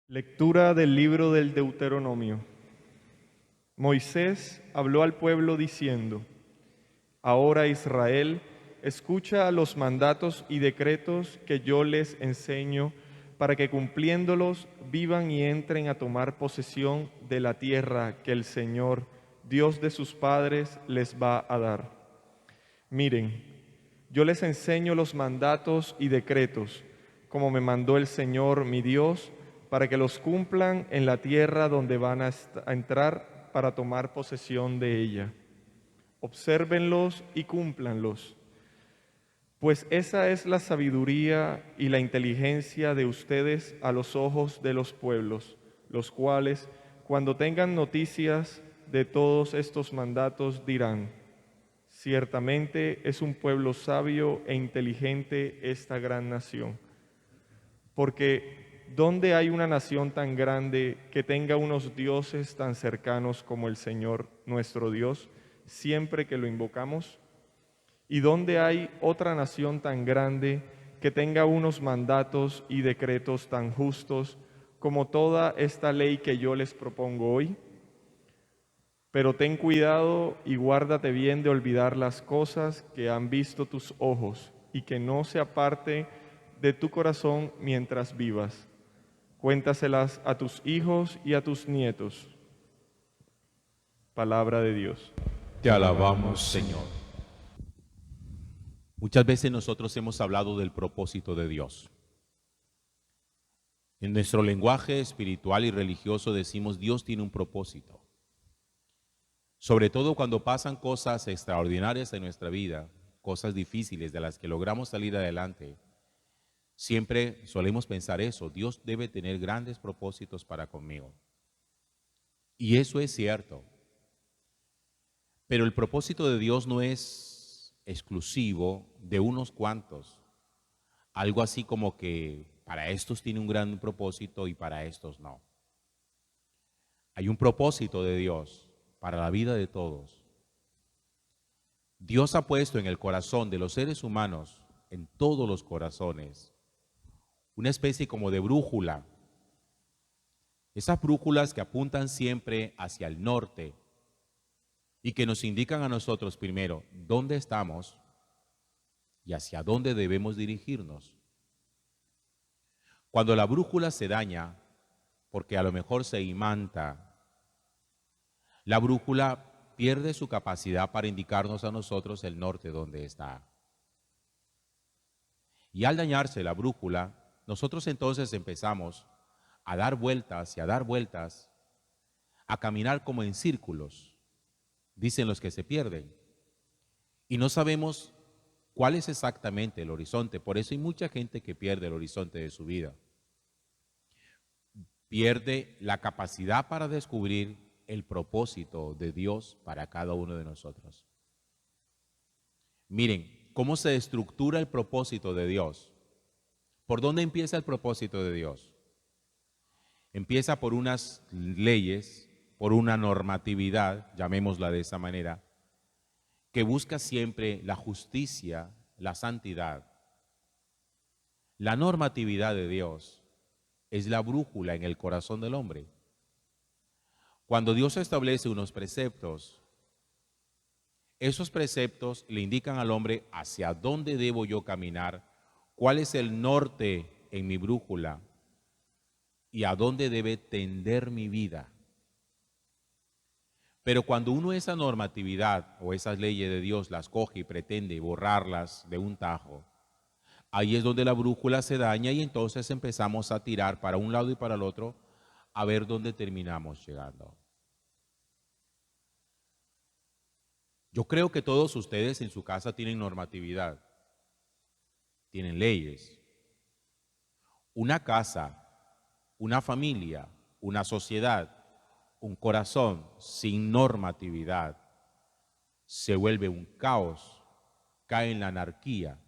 Lectura del libro del Deuteronomio. Moisés habló al pueblo diciendo: Ahora Israel, escucha los mandatos y decretos que yo les enseño para que cumpliéndolos vivan y entren a tomar posesión de la tierra que el Señor, Dios de sus padres, les va a dar. Miren, yo les enseño los mandatos y decretos, como me mandó el Señor mi Dios, para que los cumplan en la tierra donde van a entrar para tomar posesión de ella. Obsérvenlos y cúmplanlos, pues esa es la sabiduría y la inteligencia de ustedes a los ojos de los pueblos, los cuales, cuando tengan noticias de todos estos mandatos, dirán: ciertamente es un pueblo sabio e inteligente esta gran nación. Porque ¿dónde hay una nación tan grande que tenga unos dioses tan cercanos como el Señor nuestro Dios, siempre que lo invocamos? ¿Y dónde hay otra nación tan grande que tenga unos mandatos y decretos tan justos como toda esta ley que yo les propongo hoy? Pero ten cuidado y guárdate bien de olvidar las cosas que han visto tus ojos y que no se aparte de tu corazón mientras vivas. Cuéntaselas a tus hijos y a tus nietos. Palabra de Dios. Te alabamos, Señor. Muchas veces nosotros hemos hablado del propósito de Dios. En nuestro lenguaje espiritual y religioso decimos Dios tiene un propósito. Sobre todo cuando pasan cosas extraordinarias en nuestra vida, cosas difíciles de las que logramos salir adelante, siempre solemos pensar eso, Dios debe tener grandes propósitos para conmigo. Y eso es cierto. Pero el propósito de Dios no es exclusivo de unos cuantos. Algo así como que para estos tiene un gran propósito y para estos no. Hay un propósito de Dios para la vida de todos. Dios ha puesto en el corazón de los seres humanos, en todos los corazones, una especie como de brújula. Esas brújulas que apuntan siempre hacia el norte y que nos indican a nosotros primero dónde estamos y hacia dónde debemos dirigirnos. Cuando la brújula se daña, porque a lo mejor se imanta, la brújula pierde su capacidad para indicarnos a nosotros el norte donde está. Y al dañarse la brújula, nosotros entonces empezamos a dar vueltas y a dar vueltas, a caminar como en círculos, dicen los que se pierden. Y no sabemos cuál es exactamente el horizonte. Por eso hay mucha gente que pierde el horizonte de su vida. Pierde la capacidad para descubrir el propósito de Dios para cada uno de nosotros. Miren, ¿cómo se estructura el propósito de Dios? ¿Por dónde empieza el propósito de Dios? Empieza por unas leyes, por una normatividad, llamémosla de esa manera, que busca siempre la justicia, la santidad. La normatividad de Dios es la brújula en el corazón del hombre. Cuando Dios establece unos preceptos, esos preceptos le indican al hombre hacia dónde debo yo caminar, cuál es el norte en mi brújula y a dónde debe tender mi vida. Pero cuando uno esa normatividad o esas leyes de Dios las coge y pretende borrarlas de un tajo, ahí es donde la brújula se daña y entonces empezamos a tirar para un lado y para el otro a ver dónde terminamos llegando. Yo creo que todos ustedes en su casa tienen normatividad, tienen leyes. Una casa, una familia, una sociedad, un corazón sin normatividad se vuelve un caos, cae en la anarquía.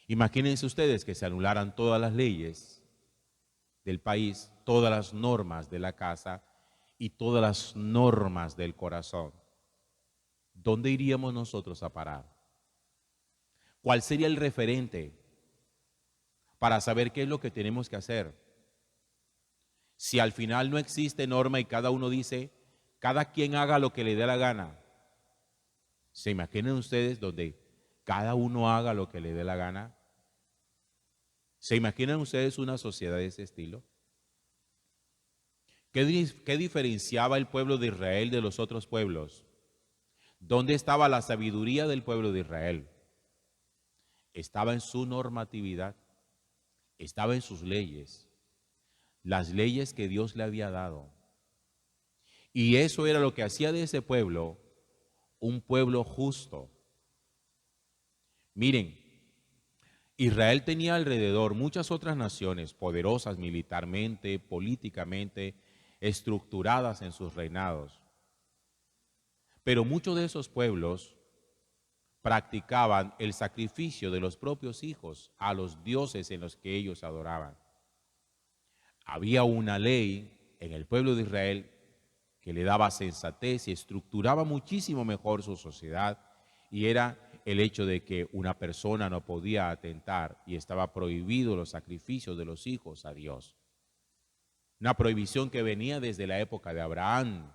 Imagínense ustedes que se anularan todas las leyes del país, todas las normas de la casa y todas las normas del corazón. ¿Dónde iríamos nosotros a parar? ¿Cuál sería el referente para saber qué es lo que tenemos que hacer? Si al final no existe norma y cada uno dice, cada quien haga lo que le dé la gana, ¿se imaginan ustedes donde cada uno haga lo que le dé la gana? ¿Se imaginan ustedes una sociedad de ese estilo? ¿Qué diferenciaba el pueblo de Israel de los otros pueblos? ¿Dónde estaba la sabiduría del pueblo de Israel? Estaba en su normatividad, estaba en sus leyes, las leyes que Dios le había dado. Y eso era lo que hacía de ese pueblo un pueblo justo. Miren, Israel tenía alrededor muchas otras naciones poderosas militarmente, políticamente, estructuradas en sus reinados. Pero muchos de esos pueblos practicaban el sacrificio de los propios hijos a los dioses en los que ellos adoraban. Había una ley en el pueblo de Israel que le daba sensatez y estructuraba muchísimo mejor su sociedad, y era el hecho de que una persona no podía atentar y estaba prohibido los sacrificios de los hijos a Dios. Una prohibición que venía desde la época de Abraham.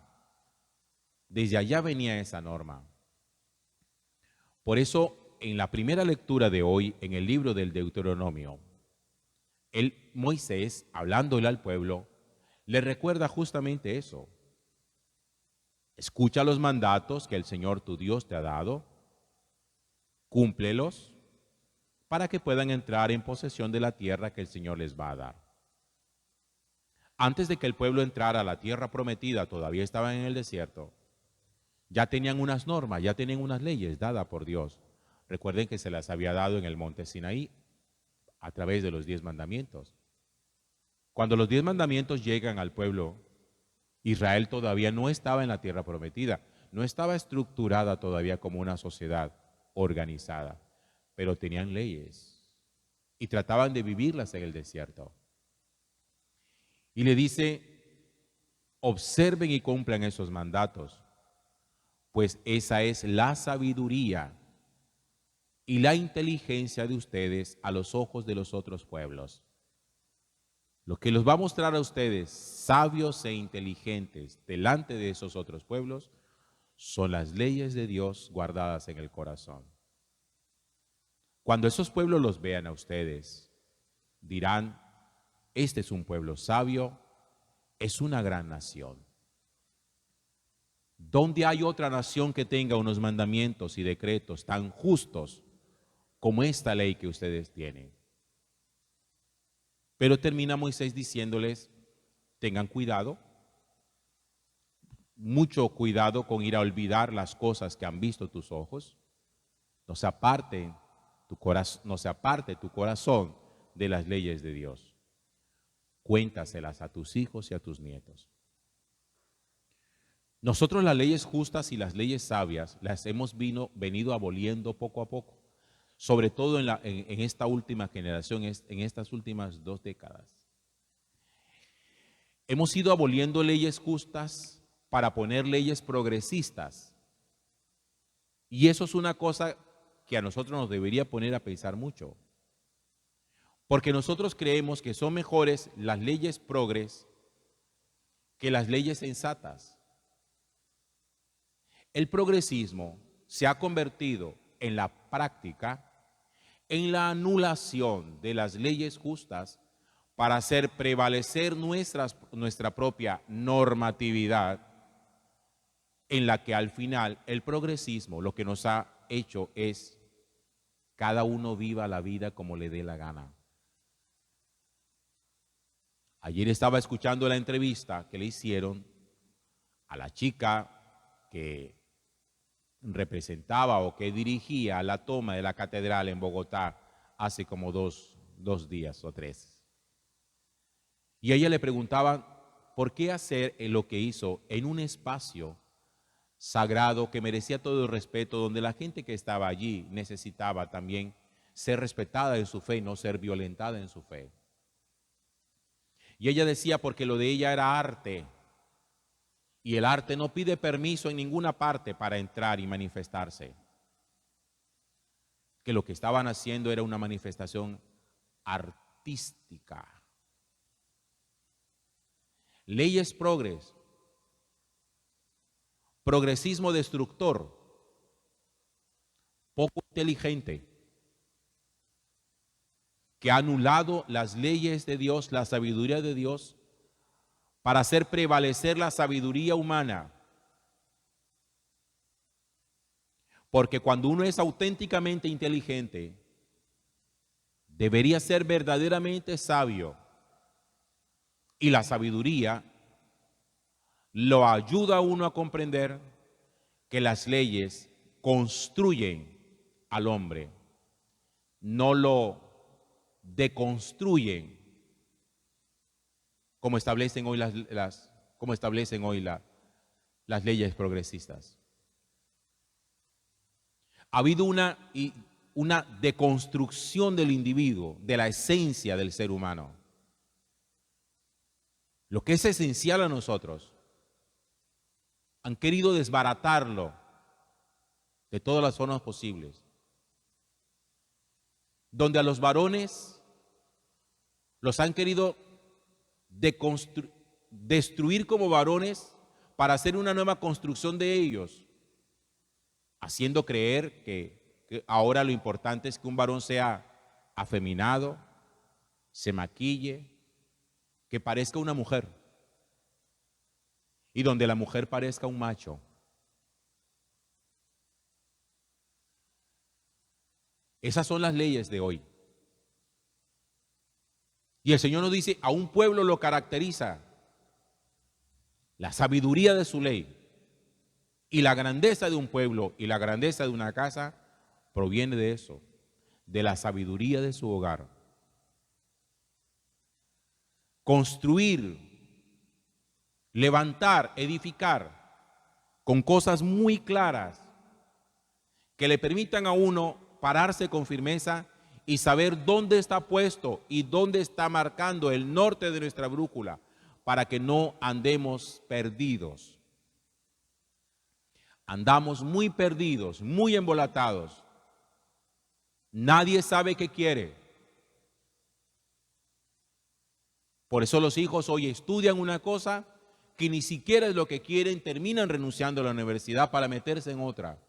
Desde allá venía esa norma. Por eso, en la primera lectura de hoy, en el libro del Deuteronomio, Moisés, hablándole al pueblo, le recuerda justamente eso. Escucha los mandatos que el Señor tu Dios te ha dado, cúmplelos para que puedan entrar en posesión de la tierra que el Señor les va a dar. Antes de que el pueblo entrara a la tierra prometida, todavía estaban en el desierto. Ya tenían unas normas, ya tenían unas leyes dadas por Dios. Recuerden que se las había dado en el monte Sinaí a través de los 10 mandamientos. Cuando los 10 mandamientos llegan al pueblo, Israel todavía no estaba en la tierra prometida, no estaba estructurada todavía como una sociedad organizada, pero tenían leyes y trataban de vivirlas en el desierto. Y le dice, observen y cumplan esos mandatos, pues esa es la sabiduría y la inteligencia de ustedes a los ojos de los otros pueblos. Lo que los va a mostrar a ustedes sabios e inteligentes delante de esos otros pueblos son las leyes de Dios guardadas en el corazón. Cuando esos pueblos los vean a ustedes, dirán, este es un pueblo sabio, es una gran nación. ¿Dónde hay otra nación que tenga unos mandamientos y decretos tan justos como esta ley que ustedes tienen? Pero termina Moisés diciéndoles, tengan cuidado, mucho cuidado con ir a olvidar las cosas que han visto tus ojos, no se aparte tu corazón de las leyes de Dios. Cuéntaselas a tus hijos y a tus nietos. Nosotros las leyes justas y las leyes sabias las hemos venido aboliendo poco a poco, sobre todo en esta última generación, en estas últimas 2 décadas. Hemos ido aboliendo leyes justas para poner leyes progresistas. Y eso es una cosa que a nosotros nos debería poner a pensar mucho. Porque nosotros creemos que son mejores las leyes progres que las leyes sensatas. El progresismo se ha convertido en la práctica en la anulación de las leyes justas para hacer prevalecer nuestra propia normatividad, en la que al final el progresismo lo que nos ha hecho es cada uno viva la vida como le dé la gana. Ayer estaba escuchando la entrevista que le hicieron a la chica que representaba o que dirigía la toma de la catedral en Bogotá hace como dos días o 3. Y a ella le preguntaban, ¿por qué hacer lo que hizo en un espacio sagrado que merecía todo el respeto, donde la gente que estaba allí necesitaba también ser respetada en su fe y no ser violentada en su fe? Y ella decía, porque lo de ella era arte, y el arte no pide permiso en ninguna parte para entrar y manifestarse. Que lo que estaban haciendo era una manifestación artística. Leyes progresismo destructor, poco inteligente, que ha anulado las leyes de Dios, la sabiduría de Dios, para hacer prevalecer la sabiduría humana. Porque cuando uno es auténticamente inteligente, debería ser verdaderamente sabio. Y la sabiduría lo ayuda a uno a comprender que las leyes construyen al hombre, no lo deconstruyen como establecen hoy las leyes progresistas. Ha habido una deconstrucción del individuo, de la esencia del ser humano. Lo que es esencial a nosotros, han querido desbaratarlo de todas las formas posibles. Donde a los varones los han querido destruir como varones para hacer una nueva construcción de ellos, haciendo creer que ahora lo importante es que un varón sea afeminado, se maquille, que parezca una mujer, y donde la mujer parezca un macho. Esas son las leyes de hoy. Y el Señor nos dice, a un pueblo lo caracteriza la sabiduría de su ley. Y la grandeza de un pueblo y la grandeza de una casa proviene de eso, de la sabiduría de su hogar. Construir, levantar, edificar con cosas muy claras que le permitan a uno pararse con firmeza y saber dónde está puesto y dónde está marcando el norte de nuestra brújula para que no andemos perdidos. Andamos muy perdidos, muy embolatados. Nadie sabe qué quiere. Por eso los hijos hoy estudian una cosa que ni siquiera es lo que quieren, terminan renunciando a la universidad para meterse en otra.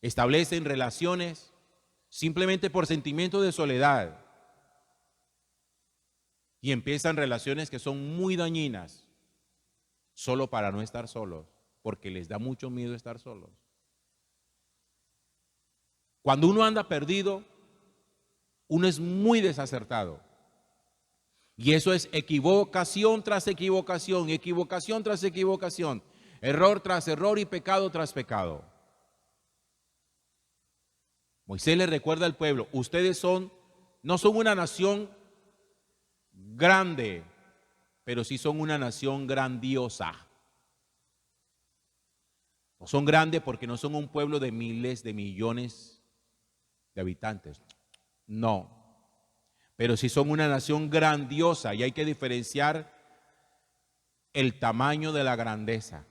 Establecen relaciones simplemente por sentimiento de soledad y empiezan relaciones que son muy dañinas solo para no estar solos, porque les da mucho miedo estar solos. Cuando uno anda perdido, uno es muy desacertado. Y eso es equivocación tras equivocación, equivocación tras equivocación, error tras error y pecado tras pecado. Moisés le recuerda al pueblo, ustedes no son una nación grande, pero sí son una nación grandiosa. No son grandes porque no son un pueblo de miles de millones de habitantes. No. Pero sí son una nación grandiosa y hay que diferenciar el tamaño de la grandeza.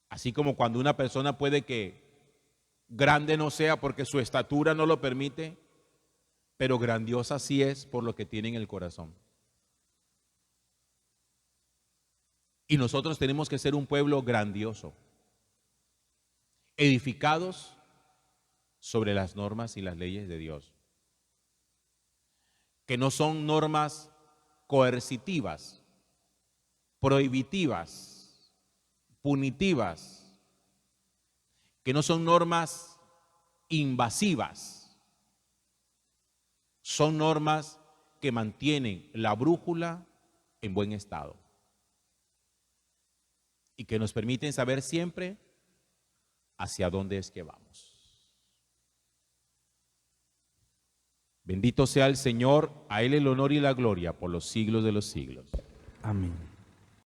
Así como cuando una persona puede que grande no sea porque su estatura no lo permite, pero grandiosa sí es por lo que tiene en el corazón. Y nosotros tenemos que ser un pueblo grandioso, edificados sobre las normas y las leyes de Dios, que no son normas coercitivas, prohibitivas, punitivas, que no son normas invasivas, son normas que mantienen la brújula en buen estado y que nos permiten saber siempre hacia dónde es que vamos. Bendito sea el Señor, a Él el honor y la gloria por los siglos de los siglos. Amén.